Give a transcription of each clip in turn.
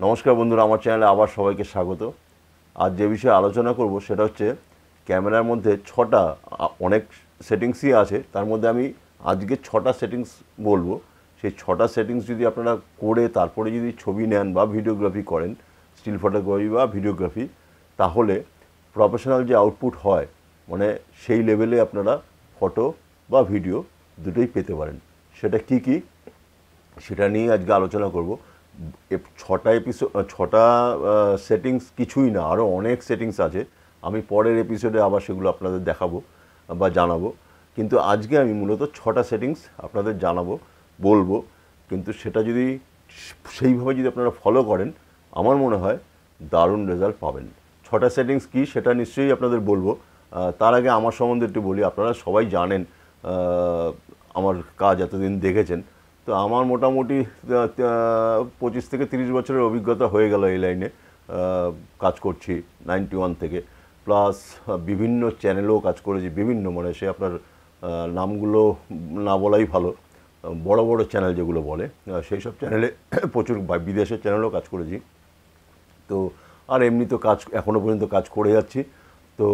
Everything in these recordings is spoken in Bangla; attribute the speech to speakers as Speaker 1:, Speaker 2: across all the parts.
Speaker 1: নমস্কার বন্ধুরা, আমার চ্যানেলে আবার সবাইকে স্বাগত। আজ যে বিষয়ে আলোচনা করব সেটা হচ্ছে ক্যামেরার মধ্যে ছটা অনেক সেটিংসই আছে, তার মধ্যে আমি আজকে ছটা সেটিংস বলবো। সেই ছটা সেটিংস যদি আপনারা করে তারপরে যদি ছবি নেন বা ভিডিওগ্রাফি করেন, স্টিল ফটোগ্রাফি বা ভিডিওগ্রাফি, তাহলে প্রফেশনাল যে আউটপুট হয় মানে সেই লেভেলে আপনারা ফটো বা ভিডিও দুটোই পেতে পারেন। সেটা কি কি সেটা নিয়ে আজকে আলোচনা করব। ছটা সেটিংস কিছুই না, আরও অনেক সেটিংস আছে। আমি পরের এপিসোডে আবার সেগুলো আপনাদের দেখাবো বা জানাবো, কিন্তু আজকে আমি মূলত ছটা সেটিংস আপনাদের জানাবো, বলবো। কিন্তু সেটা যদি সেইভাবে যদি আপনারা ফলো করেন, আমার মনে হয় দারুণ রেজাল্ট পাবেন। ছটা সেটিংস কি সেটা নিশ্চয়ই আপনাদের বলবো। তার আগে আমার সম্বন্ধে একটু বলি। আপনারা সবাই জানেন, আমার কাজ এতদিন দেখেছেন, তো আমার মোটামুটি 25 থেকে 30 বছরের অভিজ্ঞতা হয়ে গেল এই লাইনে। কাজ করছি 91 থেকে, প্লাস বিভিন্ন চ্যানেলেও কাজ করেছি। বিভিন্ন মানে সে আপনার নামগুলো না বলাই ভালো, বড় বড় চ্যানেল যেগুলো বলে সেই সব চ্যানেলে প্রচুর বিদেশের চ্যানেলেও কাজ করেছি। তো আর এমনি তো কাজ এখনও পর্যন্ত কাজ করে যাচ্ছি। তো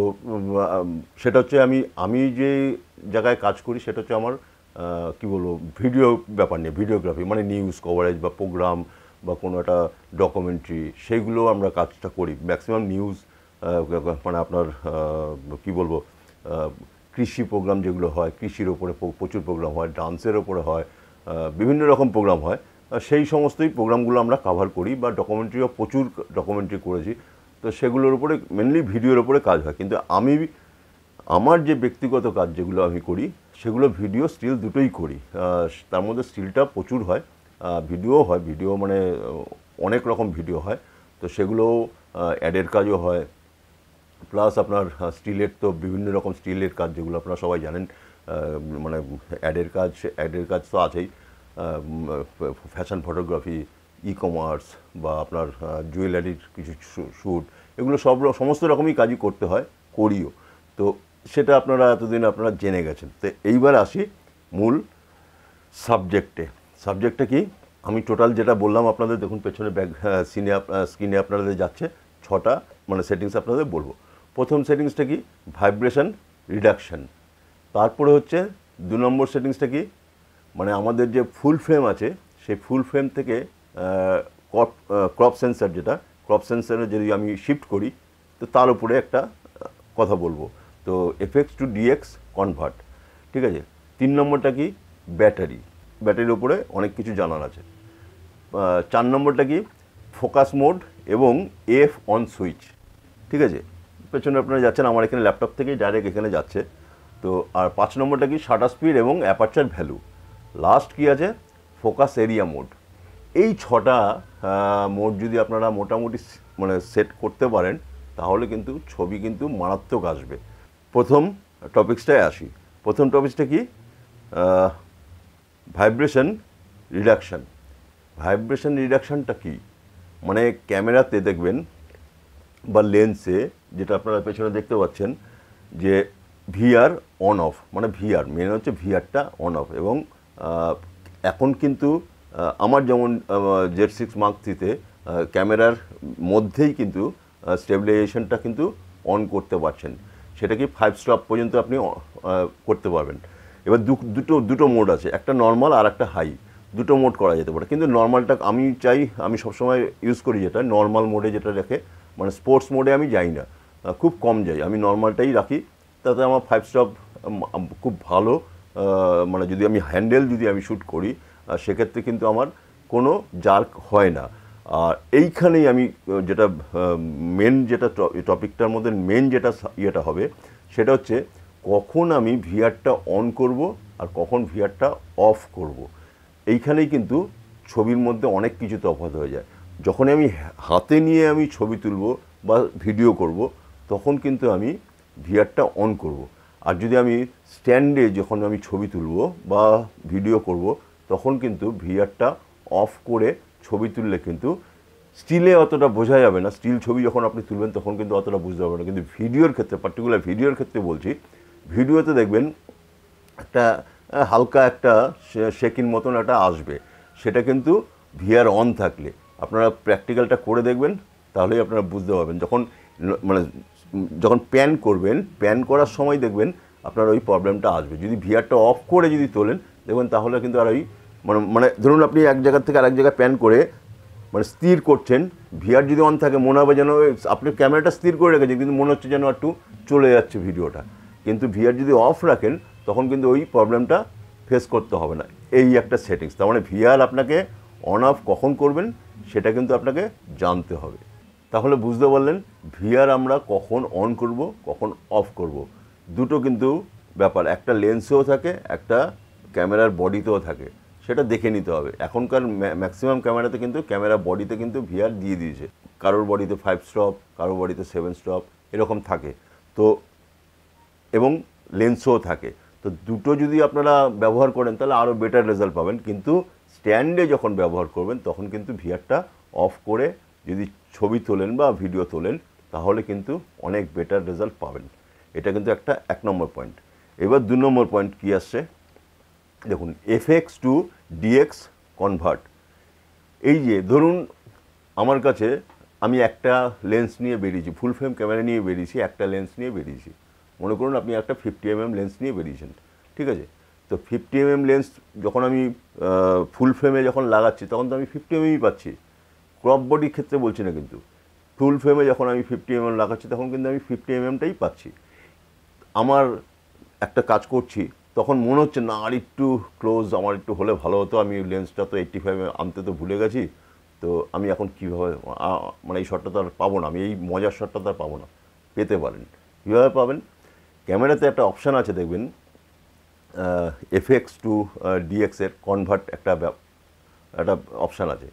Speaker 1: সেটা হচ্ছে আমি যে জায়গায় কাজ করি সেটা হচ্ছে আমার কী বলবো, ভিডিও ব্যাপার নিয়ে, ভিডিওগ্রাফি মানে নিউজ কভারেজ বা প্রোগ্রাম বা কোনো একটা ডকুমেন্টারি, সেইগুলো আমরা কাজটা করি। ম্যাক্সিমাম নিউজ মানে আপনার কী বলবো, কৃষি প্রোগ্রাম যেগুলো হয়, কৃষির ওপরে প্রচুর প্রোগ্রাম হয়, ডান্সের ওপরে হয়, বিভিন্ন রকম প্রোগ্রাম হয়। সেই সমস্তই প্রোগ্রামগুলো আমরা কাভার করি, বা ডকুমেন্টারিও প্রচুর ডকুমেন্টারি করেছি। তো সেগুলোর উপরে মেনলি ভিডিওর ওপরে কাজ হয়। কিন্তু আমার যে ব্যক্তিগত কাজ যেগুলো আমি করি সেগুলো ভিডিও স্টিল দুটোই করি। তার মধ্যে স্টিলটা প্রচুর হয়, ভিডিও হয়। ভিডিও মানে অনেক রকম ভিডিও হয়। তো সেগুলো অ্যাডের কাজও হয়, প্লাস আপনার স্টিলের তো বিভিন্ন রকম স্টিলের কাজ যেগুলো আপনারা সবাই জানেন। মানে অ্যাডের কাজ তো আছেই, ফ্যাশন ফটোগ্রাফি, ই কমার্স বা আপনার জুয়েলারির কিছু শ্যুট, এগুলো সমস্ত রকমই কাজই করতে হয়, করিও। তো সেটা আপনারা এতদিন আপনারা জেনে গেছেন। তো এইবার আসি মূল সাবজেক্টটা কি। আমি টোটাল যেটা বললাম আপনাদের, দেখুন পেছনে স্ক্রিনে আপনাদের যাচ্ছে ছটা মানে সেটিংস আপনাদের বলবো। প্রথম সেটিংসটা কি, ভাইব্রেশন রিডাকশন। তারপরে হচ্ছে 2 নম্বর সেটিংসটা কি, মানে আমাদের যে ফুল ফ্রেম আছে সেই ফুল ফ্রেম থেকে ক্রপ সেন্সার, যেটা ক্রপ সেন্সারে যদি আমি শিফট করি তো তার উপরে একটা কথা বলবো। তো এফএক্স টু ডিএক্স কনভার্ট, ঠিক আছে। 3 নম্বরটা কি, ব্যাটারির উপরে অনেক কিছু জানার আছে। 4 নম্বরটা কি, ফোকাস মোড এবং এফ অন সুইচ, ঠিক আছে। পেছনে আপনারা যাচ্ছেন, আমার এখানে ল্যাপটপ থেকেই ডাইরেক্ট এখানে যাচ্ছে। তো আর 5 নম্বরটা কি, শাটার স্পিড এবং অ্যাপারচার ভ্যালু। লাস্ট কি আছে, ফোকাস এরিয়া মোড। এই ছটা মোড যদি আপনারা মোটামুটি মানে সেট করতে পারেন, তাহলে কিন্তু ছবি কিন্তু মারাত্মক আসবে। প্রথম টপিক্সটায় আসি। প্রথম টপিক্সটা কি, ভাইব্রেশন রিডাকশান। ভাইব্রেশন রিডাকশানটা কি, মানে ক্যামেরাতে দেখবেন বা লেন্সে, যেটা আপনারা পেছনে দেখতে পাচ্ছেন যে ভিআর অন অফ, মানে ভিআর মেন হচ্ছে ভিআরটা অন অফ। এবং এখন কিন্তু আমার যেমন Z6 Mark III-তে ক্যামেরার মধ্যেই কিন্তু স্টেবিলাইজেশনটা কিন্তু অন করতে পারছেন। সেটা কি 5 স্টপ পর্যন্ত আপনি করতে পারবেন। এবার দুটো মোড আছে, একটা নর্মাল আর একটা হাই, দুটো মোড করা যেতে পারে। কিন্তু নর্মালটা আমি সবসময় ইউজ করি, যেটা নর্মাল মোডে যেটা রেখে, মানে স্পোর্টস মোডে আমি যাই না, খুব কম যাই, আমি নর্মালটাই রাখি। তাতে আমার 5 স্টপ খুব ভালো, মানে যদি আমি যদি আমি শ্যুট করি সেক্ষেত্রে কিন্তু আমার কোনো জার্ক হয় না। আর এইখানেই আমি যেটা মেন যেটা টপিকটার মধ্যে মেন যেটা ইয়েটা হবে সেটা হচ্ছে কখন আমি ভিআরটা অন করব আর কখন ভিআরটা অফ করব। এইখানেই কিন্তু ছবির মধ্যে অনেক কিছু তফাৎ হয়ে যায়। যখন আমি হাতে নিয়ে আমি ছবি তুলব বা ভিডিও করব, তখন কিন্তু আমি ভিআরটা অন করব। আর যদি আমি স্ট্যান্ডে যখন আমি ছবি তুলব বা ভিডিও করব, তখন কিন্তু ভিআরটা অফ করে ছবি তুললে কিন্তু স্টিলে অতটা বোঝা যাবে না। স্টিল ছবি যখন আপনি তুলবেন তখন কিন্তু অতটা বুঝতে পারবেন না। কিন্তু ভিডিওর ক্ষেত্রে, পার্টিকুলার ভিডিওর ক্ষেত্রে বলছি, ভিডিওতে দেখবেন একটা হালকা একটা শেকিং মতন একটা আসবে, সেটা কিন্তু ভিআর অন থাকলে। আপনারা প্র্যাকটিক্যালটা করে দেখবেন, তাহলেই আপনারা বুঝতে পারবেন। যখন প্যান করবেন, প্যান করার সময় দেখবেন আপনার ওই প্রবলেমটা আসবে। যদি ভিআরটা অফ করে যদি তোলেন দেখবেন, তাহলে কিন্তু আর ওই ধরুন আপনি এক জায়গা থেকে আরেক জায়গায় প্যান করে স্থির করছেন, ভিআর যদি অন থাকে মনে হবে যেন আপনি ক্যামেরাটা স্থির করে রেখেছেন, কিন্তু মনে হচ্ছে যেন একটু চলে যাচ্ছে ভিডিওটা। কিন্তু ভিআর যদি অফ রাখেন তখন কিন্তু ওই প্রবলেমটা ফেস করতে হবে না। এই একটা সেটিংস। তার মানে ভিআর আপনাকে অন অফ কখন করবেন সেটা কিন্তু আপনাকে জানতে হবে। তাহলে বুঝতে পারলেন ভিআর আমরা কখন অন করব, কখন অফ করব, দুটো কিন্তু ব্যাপার। একটা লেন্সেও থাকে, একটা ক্যামেরার বডিতেও থাকে, সেটা দেখে নিতে হবে। এখনকার ম্যাক্সিমাম ক্যামেরাতে কিন্তু ক্যামেরা বডিতে কিন্তু ভিআর দিয়ে দিয়েছে। কারোর বডিতে 5 স্টপ, কারোর বডিতে 7 স্টপ এরকম থাকে। তো এবং লেন্সও থাকে। তো দুটো যদি আপনারা ব্যবহার করেন তাহলে আরও বেটার রেজাল্ট পাবেন। কিন্তু স্ট্যান্ডে যখন ব্যবহার করবেন তখন কিন্তু ভিআরটা অফ করে যদি ছবি তোলেন বা ভিডিও তোলেন তাহলে কিন্তু অনেক বেটার রেজাল্ট পাবেন। এটা কিন্তু একটা 1 নম্বর পয়েন্ট। এবার 2 নম্বর পয়েন্ট কী আসছে দেখুন, FX to DX কনভার্ট। এই যে ধরুন আমার কাছে আমি একটা লেন্স নিয়ে বেরিয়েছি, ফুল ফ্রেম ক্যামেরা নিয়ে বেরিয়েছি, একটা লেন্স নিয়ে বেরিয়েছি। মনে করুন আপনি একটা 50mm লেন্স নিয়ে বেরিয়েছেন, ঠিক আছে? তো 50mm লেন্স যখন আমি ফুল ফ্রেমে যখন লাগাচ্ছি তখন তো আমি 50mm পাচ্ছি, ক্রপ বডির ক্ষেত্রে বলছি না। কিন্তু ফুল ফ্রেমে যখন আমি 50mm লাগাচ্ছি তখন কিন্তু আমি 50mmটাই পাচ্ছি। আমার একটা কাজ করছি তখন মনে হচ্ছে না আর একটু ক্লোজ আমার একটু হলে ভালো হতো, আমি লেন্সটা তো 85 আনতে তো ভুলে গেছি, তো আমি এখন কীভাবে এই শটটা তো আর পাবো না, আমি এই মজার শটটা তো আর পাবো না। পেতে পারেন। কীভাবে পাবেন? ক্যামেরাতে একটা অপশান আছে দেখবেন, FX to DX এর কনভার্ট একটা অপশান আছে।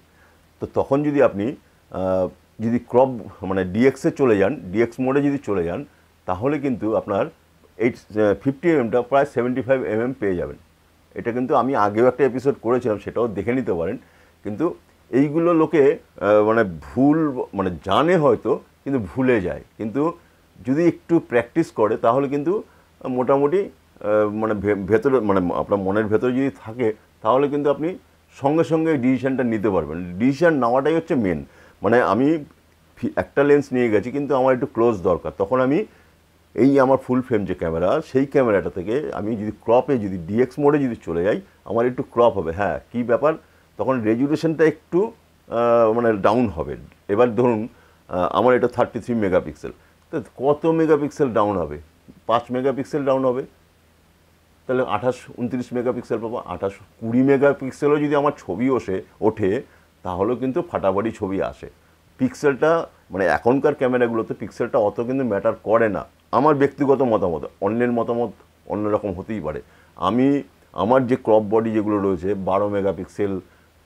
Speaker 1: তো তখন যদি আপনি যদি ক্রপ ডিএক্সে চলে যান, ডিএক্স মোডে যদি চলে যান তাহলে কিন্তু আপনার 50mmটা প্রায় 75mm পেয়ে যাবেন। এটা কিন্তু আমি আগেও একটা এপিসোড করেছিলাম, সেটাও দেখে নিতে পারেন। কিন্তু এইগুলো লোকে ভুল জানে হয়তো, কিন্তু ভুলে যায়। কিন্তু যদি একটু প্র্যাকটিস করে তাহলে কিন্তু মোটামুটি ভেতরে আপনার মনের ভেতরে যদি থাকে তাহলে কিন্তু আপনি সঙ্গে সঙ্গে ডিসিশানটা নিতে পারবেন। ডিসিশান নেওয়াটাই হচ্ছে মেন। আমি একটা লেন্স নিয়ে গেছি কিন্তু আমার একটু ক্লোজ দরকার, তখন আমি এই আমার ফুল ফ্রেম যে ক্যামেরা, সেই ক্যামেরাটা থেকে আমি যদি ক্রপে যদি ডিএক্স মোডে যদি চলে যাই আমার একটু ক্রপ হবে। হ্যাঁ, কী ব্যাপার, তখন রেজুলেশনটা একটু ডাউন হবে। এবার ধরুন আমার এটা 33 মেগাপিক্সেল, তো কত মেগাপিক্সেল ডাউন হবে? 5 মেগাপিক্সেল ডাউন হবে। তাহলে 28-29 মেগাপিক্সেল পাবো। 28-20 মেগাপিক্সেলও যদি আমার ছবি ওঠে তাহলেও কিন্তু ফাটাফাটি ছবি আসে। পিক্সেলটা এখনকার ক্যামেরাগুলোতে পিক্সেলটা অত কিন্তু ম্যাটার করে না। আমার ব্যক্তিগত মতামত, অন্যের মতামত অন্যরকম হতেই পারে। আমার যে ক্রপ বডি যেগুলো রয়েছে 12 মেগাপিক্সেল,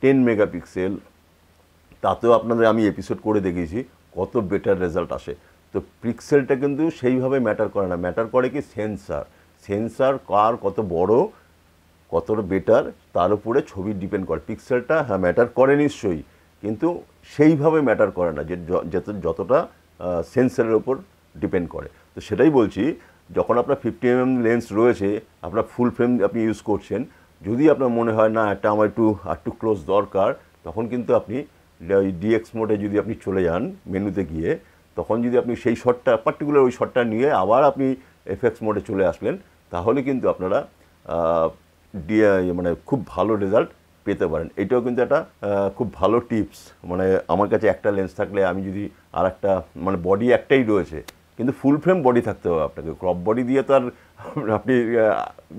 Speaker 1: 10 মেগাপিক্সেল, তাতেও আপনাদের আমি এপিসোড করে দেখিয়েছি কত বেটার রেজাল্ট আসে। তো পিক্সেলটা কিন্তু সেইভাবে ম্যাটার করে না, ম্যাটার করে কি সেন্সার কার কত বড়, কতটা বেটার, তার উপরে ছবি ডিপেন্ড করে। পিক্সেলটা হ্যাঁ ম্যাটার করে নিশ্চয়ই, কিন্তু সেইভাবে ম্যাটার করে না যে যতটা সেন্সারের ওপর ডিপেন্ড করে। তো সেটাই বলছি, যখন আপনার 50mm লেন্স রয়েছে, আপনার ফুল ফ্রেম আপনি ইউজ করছেন, যদি আপনার মনে হয় না একটা আমার একটু ক্লোজ দরকার, তখন কিন্তু আপনি ডিএক্স মোডে যদি আপনি চলে যান মেনুতে গিয়ে, তখন যদি আপনি সেই শটটা পার্টিকুলার ওই শটটা নিয়ে আবার আপনি এফএক্স মোডে চলে আসলেন, তাহলে কিন্তু আপনারা খুব ভালো রেজাল্ট পেতে পারেন। এটাও কিন্তু একটা খুব ভালো টিপস। আমার কাছে একটা লেন্স থাকলে আমি যদি আর একটা বডি একটাই রয়েছে, কিন্তু ফুল ফ্রেম বডি থাকতে হবে আপনাকে। ক্রপ বডি দিয়ে তো আর আপনি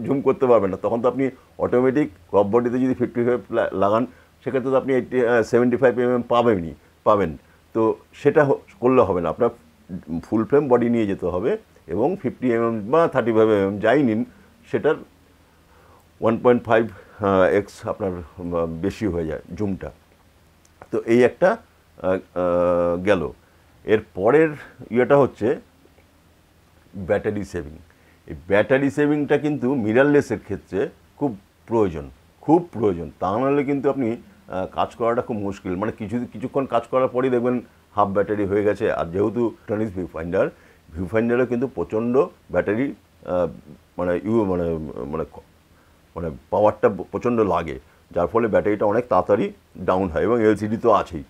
Speaker 1: জুম করতে পারবেন না, তখন তো আপনি অটোমেটিক ক্রপ বডিতে যদি 55 লাগান সেক্ষেত্রে তো আপনি 75mm পাবেন। তো সেটা করলে হবে না, আপনার ফুল ফ্রেম বডি নিয়ে যেতে হবে এবং 50mm বা 35mm যাই নিন, সেটার 1.5x আপনার বেশি হয়ে যায় জুমটা। তো এই একটা গেল। এর পরের ইয়েটা হচ্ছে ব্যাটারি সেভিং। এই ব্যাটারি সেভিংটা কিন্তু মিররলেসের ক্ষেত্রে খুব প্রয়োজন। তা নাহলে কিন্তু আপনি কাজ করাটা খুব মুশকিল। কিছুক্ষণ কাজ করার পরেই দেখবেন হাফ ব্যাটারি হয়ে গেছে। আর যেহেতু ইলেকট্রনিক্স ভিউফাইন্ডারে কিন্তু প্রচণ্ড ব্যাটারি পাওয়ারটা প্রচণ্ড লাগে, যার ফলে ব্যাটারিটা অনেক তাড়াতাড়ি ডাউন হয়, এবং এলসিডি তো আছেই।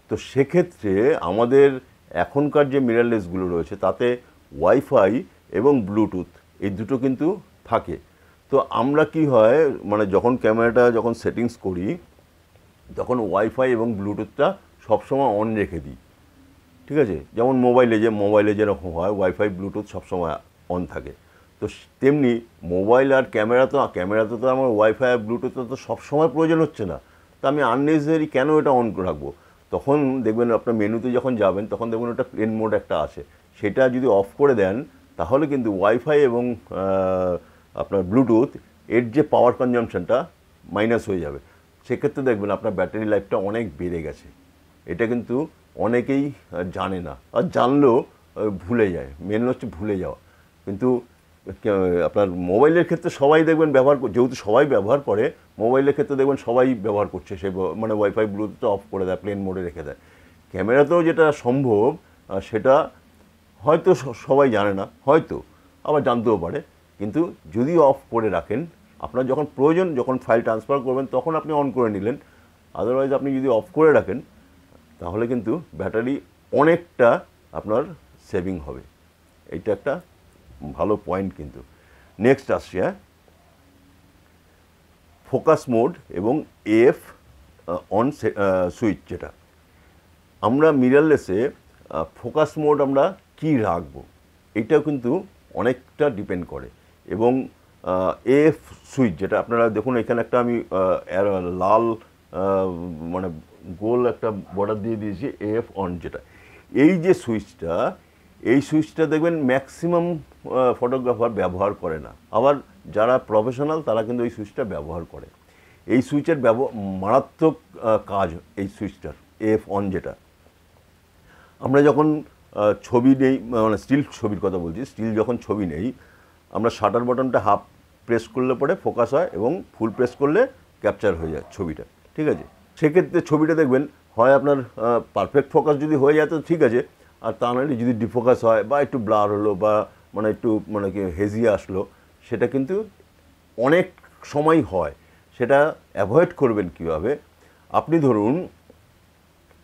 Speaker 1: তো সেক্ষেত্রে আমাদের এখনকার যে মিররলেসগুলো রয়েছে তাতে ওয়াইফাই এবং ব্লুটুথ এই দুটো কিন্তু থাকে। তো আমরা কি হয় মানে যখন ক্যামেরাটা যখন সেটিংস করি তখন ওয়াইফাই এবং ব্লুটুথটা সবসময় অন রেখে দিই, ঠিক আছে? যেমন মোবাইলে যেরকম হয় ওয়াইফাই ব্লুটুথ সবসময় অন থাকে। তো তেমনি মোবাইল আর ক্যামেরাতে তো আমার ওয়াইফাই আর ব্লুটুথ তো সবসময় প্রয়োজন হচ্ছে না। তো আমি আননেসেসারি কেন এটা অন রাখবো? তখন দেখবেন আপনার মেনুতে যখন যাবেন তখন দেখবেন ওটা প্লেন মোড একটা আছে, সেটা যদি অফ করে দেন তাহলে কিন্তু ওয়াইফাই এবং আপনার ব্লুটুথ এর যে পাওয়ার কনজামশনটা মাইনাস হয়ে যাবে। সেক্ষেত্রে দেখবেন আপনার ব্যাটারি লাইফটা অনেক বেড়ে গেছে। এটা কিন্তু অনেকেই জানে না, আর জানলেও ভুলে যায়। মেন হচ্ছে ভুলে যাওয়া। কিন্তু আপনার মোবাইলের ক্ষেত্রে সবাই দেখবেন যেহেতু সবাই ব্যবহার করে, মোবাইলের ক্ষেত্রে দেখবেন সবাই ব্যবহার করছে সে মানে ওয়াইফাই ব্লুটুথটা অফ করে দেয়, প্লেন মোডে রেখে দেয়। ক্যামেরাতেও যেটা সম্ভব সেটা হয়তো সবাই জানে না, হয়তো আবার জানতেও পারে। কিন্তু যদি অফ করে রাখেন, আপনার যখন প্রয়োজন, যখন ফাইল ট্রান্সফার করবেন তখন আপনি অন করে নিলেন। আদারওয়াইজ আপনি যদি অফ করে রাখেন তাহলে কিন্তু ব্যাটারি অনেকটা আপনার সেভিং হবে। এইটা একটা ভালো পয়েন্ট। কিন্তু নেক্সট আসছে ফোকাস মোড এবং এফ অন সুইচ। যেটা আমরা মিররলেসে ফোকাস মোড আমরা কি রাখবো এইটাও কিন্তু অনেকটা ডিপেন্ড করে। এবং এফ সুইচ যেটা আপনারা দেখুন এখানে একটা আমি লাল মানে গোল একটা বর্ডার দিয়ে দিয়েছি এফ অন। যেটা এই যে সুইচটা, এই সুইচটা দেখবেন ম্যাক্সিমাম ফটোগ্রাফার ব্যবহার করে না, আবার যারা প্রফেশনাল তারা কিন্তু এই সুইচটা ব্যবহার করে। এই সুইচের মারাত্মক কাজ এই সুইচটার এফ অন। যেটা আমরা যখন ছবি নেই, মানে স্টিল ছবির কথা বলছি, স্টিল যখন ছবি নেই আমরা শাটার বাটনটা হাফ প্রেস করলে পরে ফোকাস হয় এবং ফুল প্রেস করলে ক্যাপচার হয়ে যায় ছবিটা, ঠিক আছে? সেক্ষেত্রে ছবিটা দেখবেন হয় আপনার পারফেক্ট ফোকাস যদি হয়ে যায় তো ঠিক আছে, আর তা নাহলে যদি ডিফোকাস হয় বা একটু ব্লার হলো বা মানে একটু মানে কি হেজিয়ে আসলো, সেটা কিন্তু অনেক সময় হয়। সেটা অ্যাভয়েড করবেন কীভাবে? আপনি ধরুন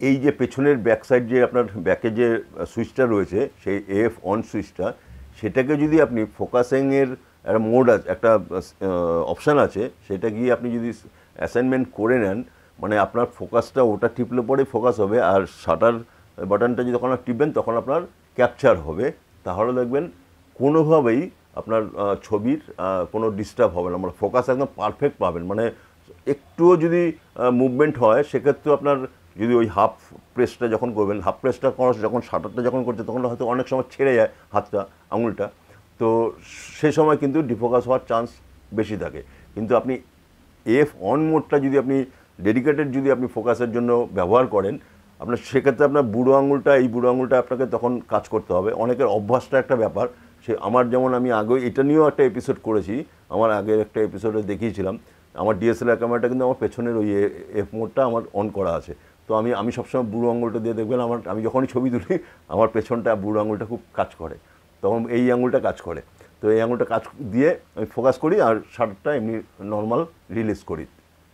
Speaker 1: এই যে পেছনের ব্যাক সাইড যে আপনার ব্যাকে যে সুইচটা রয়েছে সেই এফ অন সুইচটা, সেটাকে যদি আপনি ফোকাসিংয়ের একটা মোড আছে, একটা অপশান আছে, সেটা গিয়ে আপনি যদি অ্যাসাইনমেন্ট করে নেন, মানে আপনার ফোকাসটা ওটা টিপলে পরে ফোকাস হবে, আর শাটার বাটনটা যদি যখন টিপবেন তখন আপনার ক্যাপচার হবে। তাহলে দেখবেন কোনোভাবেই আপনার ছবির কোনো ডিস্টার্ব হবে না, মানে ফোকাস একদম পারফেক্ট পাবেন। মানে একটুও যদি মুভমেন্ট হয় সেক্ষেত্রে আপনার যদি ওই হাফ প্রেসটা যখন করবেন, হাফ প্রেসটা যখন শাটারটা যখন করছে তখন হয়তো অনেক সময় ছেড়ে যায় হাতটা, আঙুলটা, তো সে সময় কিন্তু ডিফোকাস হওয়ার চান্স বেশি থাকে। কিন্তু আপনি এফ অন মোডটা যদি আপনি ডেডিকেটেড যদি আপনি ফোকাসের জন্য ব্যবহার করেন, আপনার সেক্ষেত্রে আপনার এই বুড়ো আঙুলটা আপনাকে তখন কাজ করতে হবে। অনেকের অভ্যাসটা একটা ব্যাপার। আমার যেমন আমি আগে এটা নিয়েও একটা এপিসোড করেছি, আমার আগের একটা এপিসোডে দেখিয়েছিলাম আমার ডিএসএলআর ক্যামেরাটা কিন্তু আমার পেছনের ওই এফ মোডটা আমার অন করা আছে। তো আমি সবসময় বুড়ো আঙুলটা দিয়ে দেখবেন আমি যখনই ছবি তুলি আমার পেছনটা বুড়ো আঙুলটা খুব কাজ করে, তখন এই আঙুলটা কাজ করে। তো এই আঙুলটা কাজ দিয়ে আমি ফোকাস করি আর শাটারটা এমনি নর্মাল রিলিজ করি,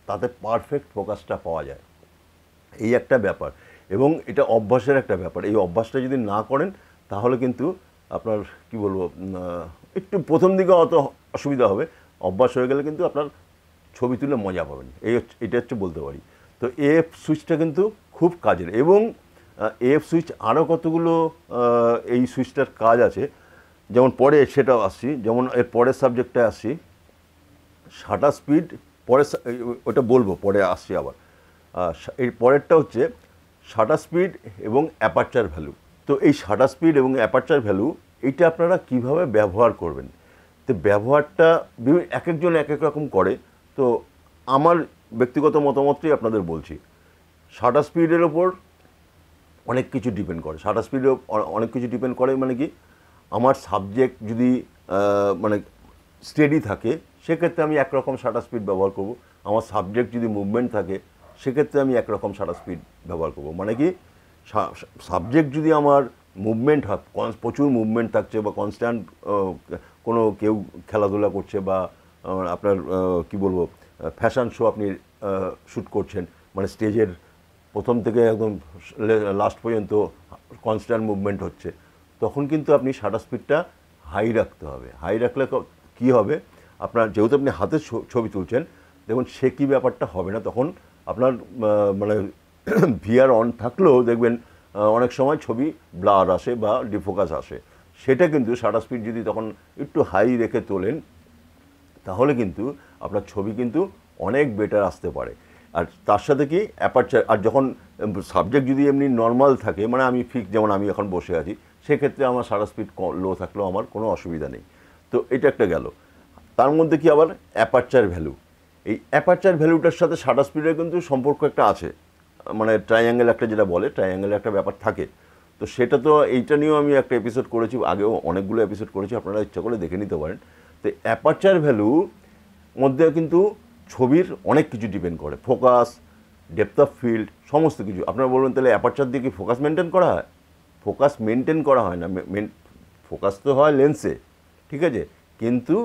Speaker 1: তাতে পারফেক্ট ফোকাসটা পাওয়া যায়। এই একটা ব্যাপার, এবং এটা অভ্যাসের একটা ব্যাপার। এই অভ্যাসটা যদি না করেন তাহলে কিন্তু আপনার কি বলবো, একটু প্রথম দিকে অত অসুবিধা হবে, অভ্যাস হয়ে গেলে কিন্তু আপনার ছবি তুলে মজা পাবেন। এটা হচ্ছে বলতে পারি। তো এফ সুইচটা কিন্তু খুব কাজের, এবং এফ সুইচ আরও কতগুলো এই সুইচটার কাজ আছে, যেমন পরে সেটাও আসছি, যেমন এর পরের সাবজেক্টে আসছি শাটার স্পিড, পরে ওটা বলবো, পরে আসছি আবার। এর পরেরটা হচ্ছে শাটার স্পিড এবং অ্যাপারচার ভ্যালু। তো এই শাটার স্পিড এবং অ্যাপারচার ভ্যালু এইটা আপনারা কিভাবে ব্যবহার করবেন, তো ব্যবহারটা এক একজন এক এক রকম করে। তো আমার ব্যক্তিগত মতামতটাই আপনাদের বলছি। শাটার স্পিডের ওপর অনেক কিছু ডিপেন্ড করে, শাটার স্পিডে অনেক কিছু ডিপেন্ড করে। মানে কি, আমার সাবজেক্ট যদি মানে স্টেডি থাকে সেক্ষেত্রে আমি একরকম শাটার স্পিড ব্যবহার করব। আমার সাবজেক্ট যদি মুভমেন্ট থাকে সেক্ষেত্রে আমি একরকম শাটার স্পিড ব্যবহার করব। মানে কি, সাবজেক্ট যদি আমার মুভমেন্ট হয়, প্রচুর মুভমেন্ট থাকছে বা কনস্ট্যান্ট কোনো কেউ খেলাধুলা করছে বা আপনার কি বলবো ফ্যাশন শো আপনি শ্যুট করছেন, মানে স্টেজের প্রথম থেকে একদম লাস্ট পর্যন্ত কনস্ট্যান্ট মুভমেন্ট হচ্ছে, তখন কিন্তু আপনি শাটার স্পিডটা হাই রাখতে হবে। হাই রাখলে কী হবে, আপনার যেহেতু আপনি হাতে ছবি তুলছেন, দেখুন সে কী ব্যাপারটা হবে না, তখন আপনার মানে ভিআর অন থাকলেও দেখবেন অনেক সময় ছবি ব্লার আসে বা ডিফোকাস আসে। সেটা কিন্তু শাটার স্পিড যদি তখন একটু হাই রেখে তোলেন, তাহলে কিন্তু আপনার ছবি কিন্তু অনেক বেটার আসতে পারে। আর তার সাথে কি অ্যাপারচার, আর যখন সাবজেক্ট যদি এমনি নর্মাল থাকে, মানে আমি ফিক্স, যেমন আমি এখন বসে আছি, সেক্ষেত্রে আমার শাটার স্পিড লো থাকলেও আমার কোনো অসুবিধা নেই। তো এটা একটা গেল। তার মধ্যে কি আবার অ্যাপারচার ভ্যালু, এই অ্যাপারচার ভ্যালুটার সাথে শাটার স্পিডের কিন্তু সম্পর্ক একটা আছে, মানে ট্রাইঅ্যাঙ্গেল একটা যেটা বলে, ট্রাইঅ্যাঙ্গেলের একটা ব্যাপার থাকে। তো সেটা তো এইটা নিয়েও আমি একটা এপিসোড করেছি, আগেও অনেকগুলো এপিসোড করেছি, আপনারা ইচ্ছা করে দেখে নিতে পারেন। তো অ্যাপারচার ভ্যালু মধ্যে কিন্তু ছবির অনেক কিছু ডিপেন্ড করে, ফোকাস, ডেপথ অফ ফিল্ড, সমস্ত কিছু। আপনারা বলবেন তাহলে অ্যাপারচার দিয়ে কি ফোকাস মেনটেন করা হয়? ফোকাস মেনটেন করা হয় না, ফোকাস তো হয় লেন্সে, ঠিক আছে, কিন্তু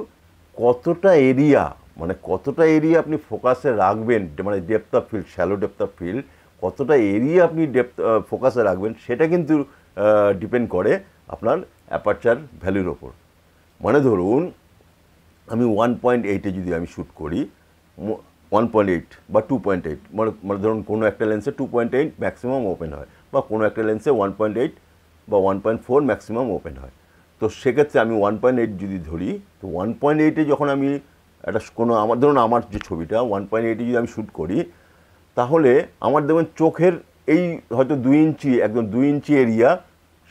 Speaker 1: কতটা এরিয়া, মানে কতটা এরিয়া আপনি ফোকাসে রাখবেন, মানে depth of field, shallow depth of field, কতটা এরিয়া আপনি ফোকাসে রাখবেন, সেটা কিন্তু ডিপেন্ড করে আপনার অ্যাপারচার ভ্যালুর ওপর। মানে ধরুন আমি 1.8-এ যদি আমি শ্যুট করি, 1.8 বা 2.8, মানে ধরুন কোনো একটা লেন্সে 2.8 ম্যাক্সিমাম ওপেন হয়, বা কোনো একটা লেন্সে 1.8 বা 1.4 ম্যাক্সিমাম ওপেন হয়। তো সেক্ষেত্রে আমি 1.8 যদি ধরি, তো 1.8-এ যখন আমি একটা কোনো, আমার ধরুন আমার যে ছবিটা 1.8-এ যদি আমি শ্যুট করি, তাহলে আমার দেখবেন চোখের এই হয়তো 2 ইঞ্চি, একদম 2 ইঞ্চি এরিয়া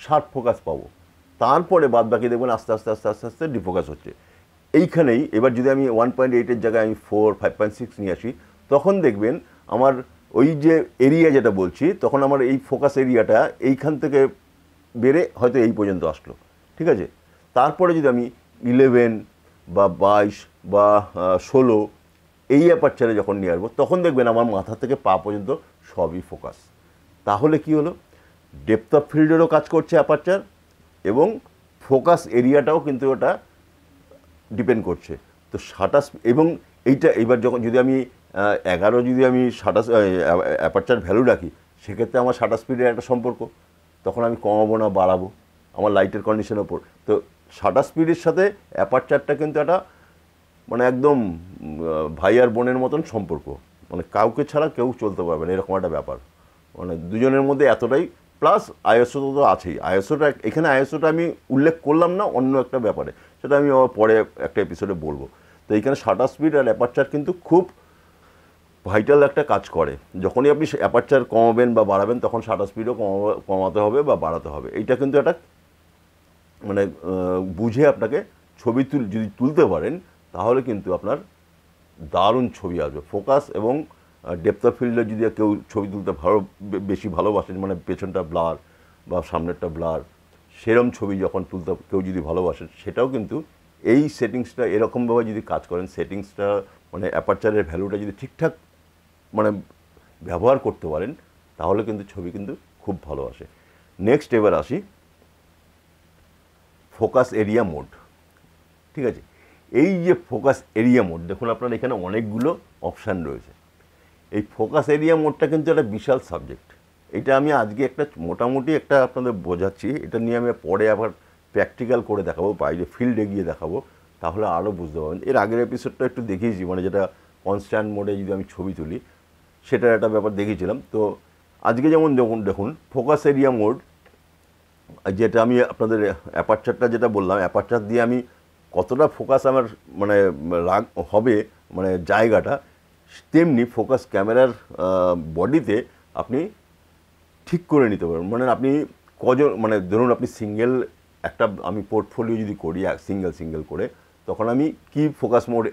Speaker 1: শার্প ফোকাস পাবো। তারপরে বাদ বাকি দেখবেন আস্তে আস্তে আস্তে আস্তে আস্তে ডিফোকাস হচ্ছে। এইখানেই এবার যদি আমি 1.8-এর জায়গায় আমি 4, 5.6 নিয়ে আসি, তখন দেখবেন আমার ওই যে এরিয়া যেটা বলছি, তখন আমার এই ফোকাস এরিয়াটা এইখান থেকে বেড়ে হয়তো এই পর্যন্ত আসলো, ঠিক আছে। তারপরে যদি আমি 11 বা 22 বা 16 এই অ্যাপারচারে যখন নিয়ে আসবো, তখন দেখবেন আমার মাথা থেকে পা পর্যন্ত সবই ফোকাস। তাহলে কি হলো, ডেপথ অফ ফিল্ডেরও কাজ করছে অ্যাপারচার, এবং ফোকাস এরিয়াটাও কিন্তু ওটা ডিপেন্ড করছে। তো শাটার, এবং এইটা এবার যখন যদি আমি 11 যদি আমি শাটার অ্যাপারচার ভ্যালু রাখি, সেক্ষেত্রে আমার শাটার স্পিডের একটা সম্পর্ক, তখন আমি কমাবো না বাড়াবো আমার লাইটের কন্ডিশনের ওপর। তো শাটার স্পিডের সাথে অ্যাপারচারটা কিন্তু একটা মানে একদম ভাই আর বোনের মতন সম্পর্ক, মানে কাউকে ছাড়া কেউ চলতে পারবে না, এরকম একটা ব্যাপার। মানে দুজনের মধ্যে এতটাই, প্লাস আইএসও তো আছেই। আইএসওটা এখানে, আইএসওটা আমি উল্লেখ করলাম না অন্য একটা ব্যাপারে, সেটা আমি আবার পরে একটা এপিসোডে বলবো। তো এইখানে শাটার স্পিড আর অ্যাপারচার কিন্তু খুব ভাইটাল একটা কাজ করে। যখনই আপনি অ্যাপারচার কমাবেন বা বাড়াবেন, তখন শাটার স্পিডও কমাতে হবে বা বাড়াতে হবে। এইটা কিন্তু একটা মানে বুঝে আপনাকে ছবি যদি তুলতে পারেন, তাহলে কিন্তু আপনার দারুণ ছবি আসবে। ফোকাস এবং ডেপথ অফ ফিল্ডে যদি কেউ ছবি তুলতে বেশি ভালোবাসেন, মানে পেছনটা ব্লার বা সামনেরটা ব্লার, সেরম ছবি যখন তুলতে কেউ যদি ভালোবাসেন, সেটাও কিন্তু এই সেটিংসটা এরকমভাবে যদি কাজ করেন, সেটিংসটা মানে অ্যাপারচারের ভ্যালুটা যদি ঠিকঠাক মানে ব্যবহার করতে পারেন, তাহলে কিন্তু ছবি কিন্তু খুব ভালো আসে। নেক্সট এবার আসি ফোকাস এরিয়া মোড, ঠিক আছে। এই যে ফোকাস এরিয়া মোড, দেখুন আপনার এখানে অনেকগুলো অপশান রয়েছে। এই ফোকাস এরিয়া মোডটা কিন্তু একটা বিশাল সাবজেক্ট। এটা আমি আজকে একটা মোটামুটি একটা আপনাদের বোঝাচ্ছি, এটা নিয়ে আমি পরে আবার প্র্যাকটিক্যাল করে দেখাবো, বাইরে ফিল্ডে গিয়ে দেখাবো, তাহলে আরও বুঝতে পারবেন। এর আগের এপিসোডটা একটু দেখিয়েছি, মানে যেটা কনস্ট্যান্ট মোডে যদি আমি ছবি তুলি, সেটার একটা ব্যাপার দেখিয়েছিলাম। তো আজকে যেমন দেখুন ফোকাস এরিয়া মোড, যেটা আমি আপনাদের অ্যাপারচারটা যেটা বললাম, অ্যাপারচার দিয়ে আমি কতটা ফোকাস আমার মানে রাগ হবে, মানে জায়গাটা, তেমনি ফোকাস ক্যামেরার বডিতে আপনি ঠিক করে নিতে পারবেন। মানে আপনি কজন, মানে ধরুন আপনি সিঙ্গেল একটা, আমি পোর্টফোলিও যদি করি সিঙ্গেল করে, তখন আমি কি ফোকাস মোড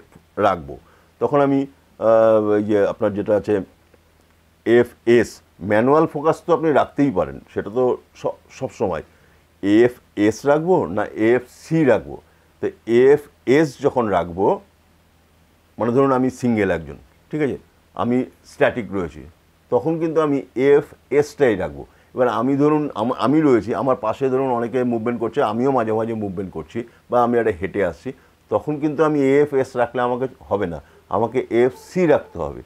Speaker 1: রাখবো, তখন আমি ইয়ে আপনার যেটা আছে এফএস, ম্যানুয়াল ফোকাস তো আপনি রাখতেই পারেন, সেটা তো সব সময়। এফএস রাখবো না এফসি রাখবো? তো এফএস যখন রাখবো, মানে ধরুন আমি সিঙ্গেল একজন, ঠিক আছে, আমি স্ট্যাটিক রয়েছি, তখন কিন্তু আমি এফএসটাই রাখবো। এবার আমি ধরুন আমি রয়েছি, আমার পাশে ধরুন অনেকে মুভমেন্ট করছে, আমিও মাঝে মাঝে মুভমেন্ট করছি, বা আমি একটা হেঁটে আসছি, তখন কিন্তু আমি এফএস রাখলে আমাকে হবে না, আমাকে এফসি রাখতে হবে।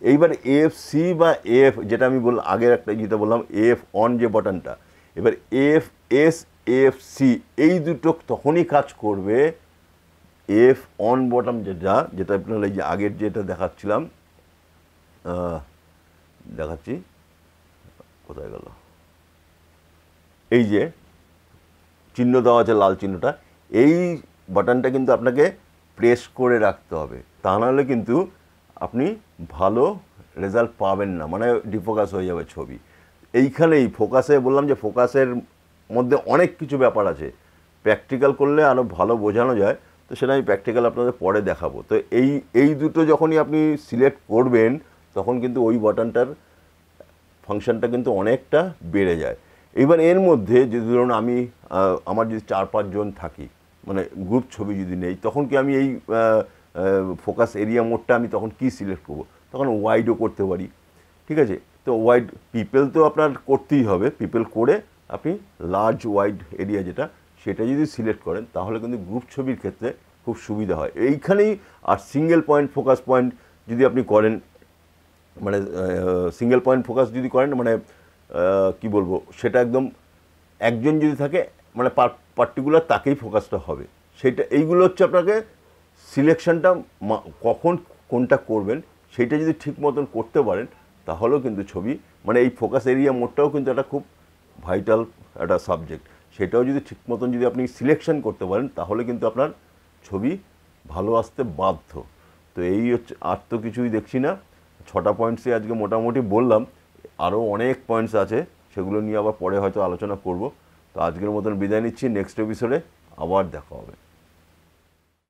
Speaker 1: এইবার এফ সি বা এফ, যেটা আমি বললাম আগের একটা যেটা বললাম এফ অন যে বাটনটা, এবার এফ এস এফ সি এই দুটো তখনই কাজ করবে এফ অন বটম যেটা আপনার এই যে আগের যেটা দেখাচ্ছিলাম, দেখাচ্ছি কোথায় গেল, এই যে চিহ্ন দেওয়া আছে লাল চিহ্নটা, এই বাটনটা কিন্তু আপনাকে প্রেস করে রাখতে হবে, তা নাহলে কিন্তু আপনি ভালো রেজাল্ট পাবেন না, মানে ডিফোকাস হয়ে যাবে ছবি। এইখানেই ফোকাসে বললাম যে ফোকাসের মধ্যে অনেক কিছু ব্যাপার আছে, প্র্যাকটিক্যাল করলে আরও ভালো বোঝানো যায়, তো সেটা আমি প্র্যাকটিক্যাল আপনাদের পরে দেখাবো। তো এই দুটো যখনই আপনি সিলেক্ট করবেন তখন কিন্তু ওই বাটনটার ফাংশনটা কিন্তু অনেকটা বেড়ে যায়। এবার এর মধ্যে যদি ধরুন আমি আমার যদি 4-5 জন থাকি, মানে গ্রুপ ছবি যদি নেই, তখন কি আমি এই ফোকাস এরিয়া মোডটা আমি তখন কি সিলেক্ট করব, তখন ওয়াইডও করতে পারি, ঠিক আছে। তো ওয়াইড পিপল তো আপনার করতেই হবে, পিপল করে আপনি লার্জ ওয়াইড এরিয়া যেটা সেটা যদি সিলেক্ট করেন তাহলে কিন্তু গ্রুপ ছবির ক্ষেত্রে খুব সুবিধা হয় এইখানেই। আর সিঙ্গেল পয়েন্ট ফোকাস পয়েন্ট যদি আপনি করেন, মানে সিঙ্গেল পয়েন্ট ফোকাস যদি করেন, মানে কি বলবো, সেটা একদম একজন যদি থাকে মানে পার্টিকুলার তাকেই ফোকাসটা হবে, সেটা এইগুলো হচ্ছে আপনাকে সিলেকশনটা কখন কোনটা করবেন সেইটা যদি ঠিক মতন করতে পারেন তাহলেও কিন্তু ছবি, মানে এই ফোকাস এরিয়া মোডটাও কিন্তু একটা খুব ভাইটাল একটা সাবজেক্ট, সেটাও যদি ঠিক মতন যদি আপনি সিলেকশন করতে পারেন তাহলে কিন্তু আপনার ছবি ভালো আসতে বাধ্য। তো এই হচ্ছে, আর তো কিছুই দেখছি না, 6টা পয়েন্টসই আজকে মোটামুটি বললাম, আরও অনেক পয়েন্টস আছে সেগুলো নিয়ে আবার পরে হয়তো আলোচনা করব। তো আজকের মতন বিদায় নিচ্ছি, নেক্সট এপিসোডে আবার দেখা হবে।